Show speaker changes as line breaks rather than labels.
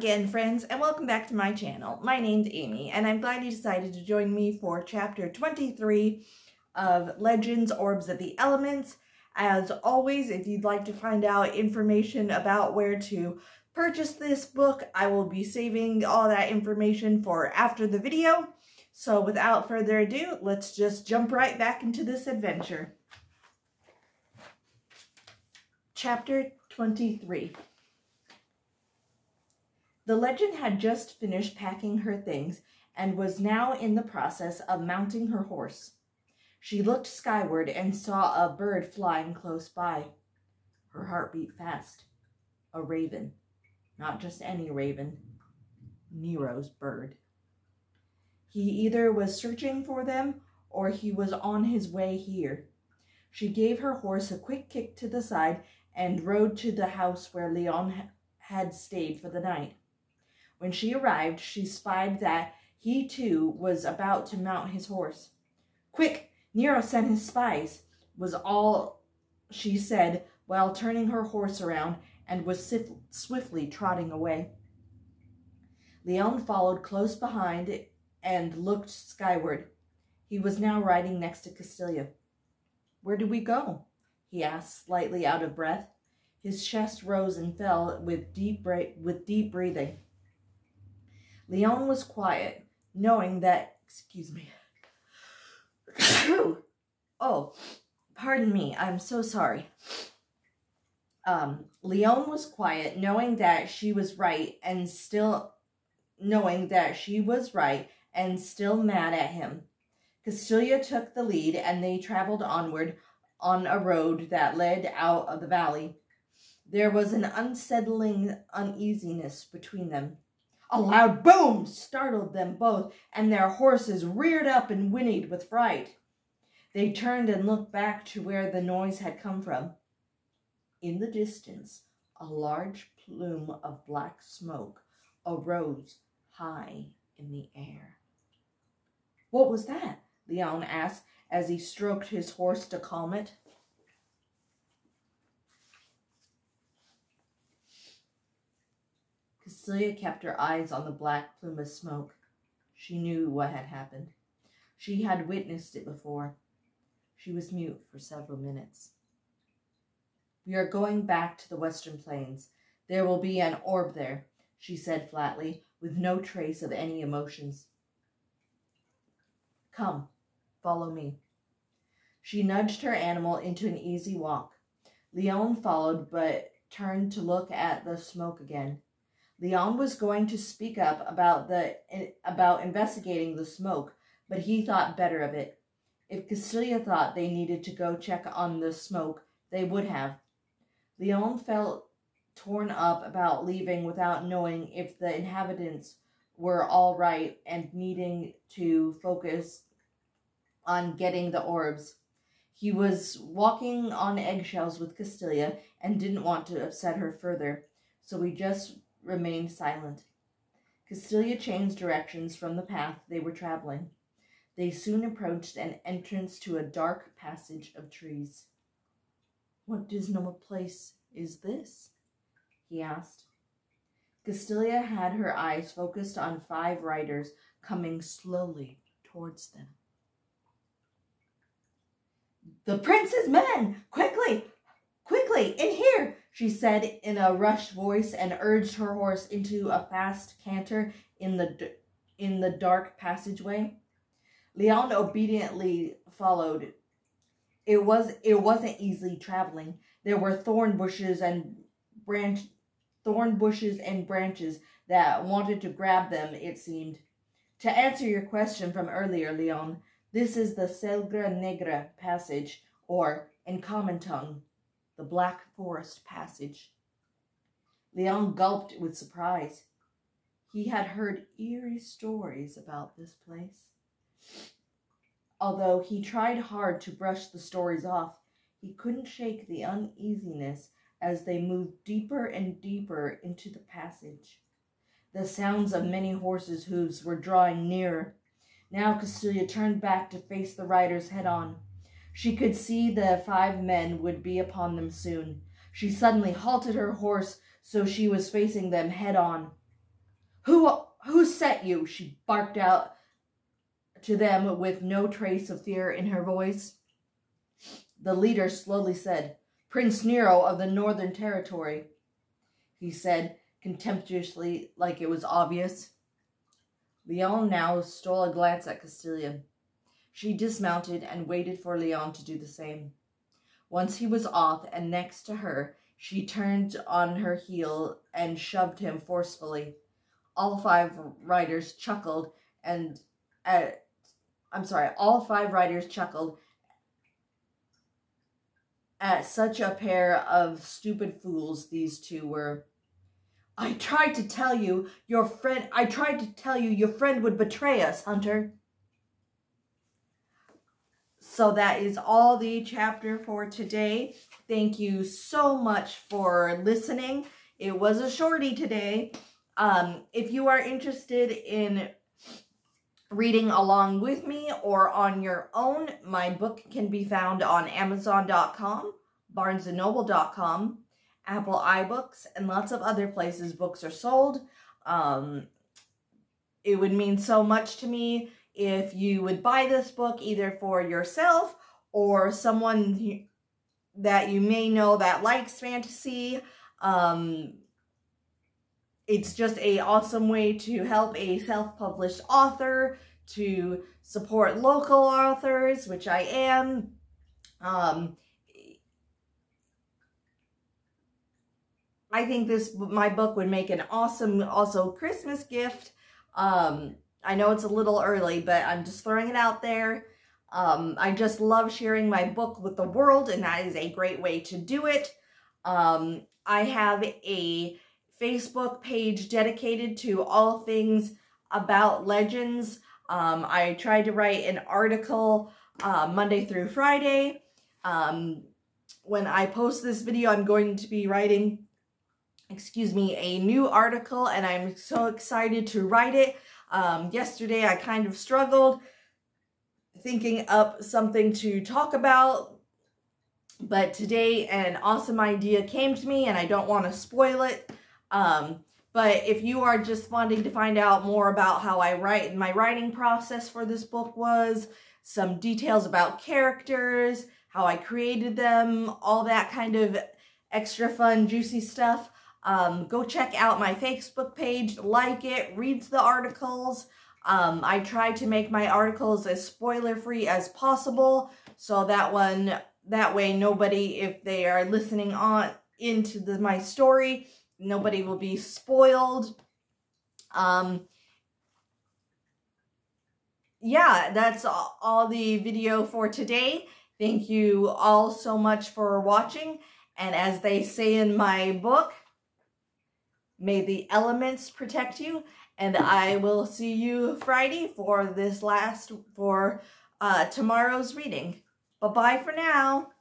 again, friends, and welcome back to my channel. My name's Amy, and I'm glad you decided to join me for Chapter 23 of Legends, Orbs of the Elements. As always, if you'd like to find out information about where to purchase this book, I will be saving all that information for after the video. So without further ado, let's just jump right back into this adventure. Chapter 23. The legend had just finished packing her things and was now in the process of mounting her horse. She looked skyward and saw a bird flying close by. Her heart beat fast. A raven. Not just any raven. Nero's bird. He either was searching for them or he was on his way here. She gave her horse a quick kick to the side and rode to the house where Leon had stayed for the night. When she arrived, she spied that he too was about to mount his horse. "Quick, Nero sent his spies," was all she said while turning her horse around and was swiftly trotting away. Leon followed close behind and looked skyward. He was now riding next to Castilia. "Where do we go?" he asked, slightly out of breath. His chest rose and fell with deep breathing. Leon was quiet, knowing that, Oh, pardon me, I'm so sorry. Leon was quiet, knowing that she was right and still mad at him. Castilia took the lead and they traveled onward on a road that led out of the valley. There was an unsettling uneasiness between them. A loud boom startled them both, and their horses reared up and whinnied with fright. They turned and looked back to where the noise had come from. In the distance, a large plume of black smoke arose high in the air. "What was that?" Leon asked as he stroked his horse to calm it. Castilia kept her eyes on the black plume of smoke. She knew what had happened. She had witnessed it before. She was mute for several minutes. "We are going back to the Western Plains. There will be an orb there," she said flatly, with no trace of any emotions. "Come, follow me." She nudged her animal into an easy walk. Leon followed, but turned to look at the smoke again. Leon was going to speak up about investigating the smoke, but he thought better of it. If Castilia thought they needed to go check on the smoke, they would have. Leon felt torn up about leaving without knowing if the inhabitants were all right and needing to focus on getting the orbs. He was walking on eggshells with Castilia and didn't want to upset her further, so he just remained silent. Castilia changed directions from the path they were traveling. They soon approached an entrance to a dark passage of trees. "What dismal place is this?" he asked. Castilia had her eyes focused on 5 riders coming slowly towards them. "The prince's men! Quickly! Quickly! In here!" she said in a rushed voice and urged her horse into a fast canter in the dark passageway. Leon obediently followed. It wasn't easy traveling. There were thorn bushes and branches that wanted to grab them, it seemed. "To answer your question from earlier, Leon, this is the Selva Negra passage, or, in common tongue, the Black Forest Passage." Leon gulped with surprise. He had heard eerie stories about this place. Although he tried hard to brush the stories off, he couldn't shake the uneasiness as they moved deeper and deeper into the passage. The sounds of many horses' hooves were drawing nearer. Now Castilia turned back to face the riders head-on. She could see the 5 men would be upon them soon. She suddenly halted her horse so she was facing them head-on. Who sent you? She barked out to them with no trace of fear in her voice. The leader slowly said, Prince Nero of the Northern Territory, he said contemptuously, like it was obvious. Leon now stole a glance at Castilian. She dismounted and waited for Leon to do the same. Once he was off and next to her, she turned on her heel and shoved him forcefully. All five riders chuckled at such a pair of stupid fools these two were. I tried to tell you your friend would betray us, Hunter. So that is all the chapter for today. Thank you so much for listening. It was a shorty today. If you are interested in reading along with me or on your own, my book can be found on Amazon.com, BarnesandNoble.com, Apple iBooks, and lots of other places books are sold. It would mean so much to me if you would buy this book either for yourself or someone that you may know that likes fantasy. It's just an awesome way to help a self-published author, to support local authors, which I am. I think my book would make an awesome also Christmas gift. I know it's a little early, but I'm just throwing it out there. I just love sharing my book with the world, and that is a great way to do it. I have a Facebook page dedicated to all things about legends. I tried to write an article Monday through Friday. When I post this video, I'm going to be writing, a new article, and I'm so excited to write it. Yesterday, I kind of struggled thinking up something to talk about, but today an awesome idea came to me, and I don't want to spoil it. But if you are just wanting to find out more about how I write, my writing process for this book was, some details about characters, how I created them, all that kind of extra fun, juicy stuff, go check out my Facebook page, like it, read the articles. I try to make my articles as spoiler-free as possible, so that way nobody, if they are listening on into my story, nobody will be spoiled. Yeah, that's all the video for today. Thank you all so much for watching. And as they say in my book, may the elements protect you. And I will see you Friday for tomorrow's reading. Bye-bye for now.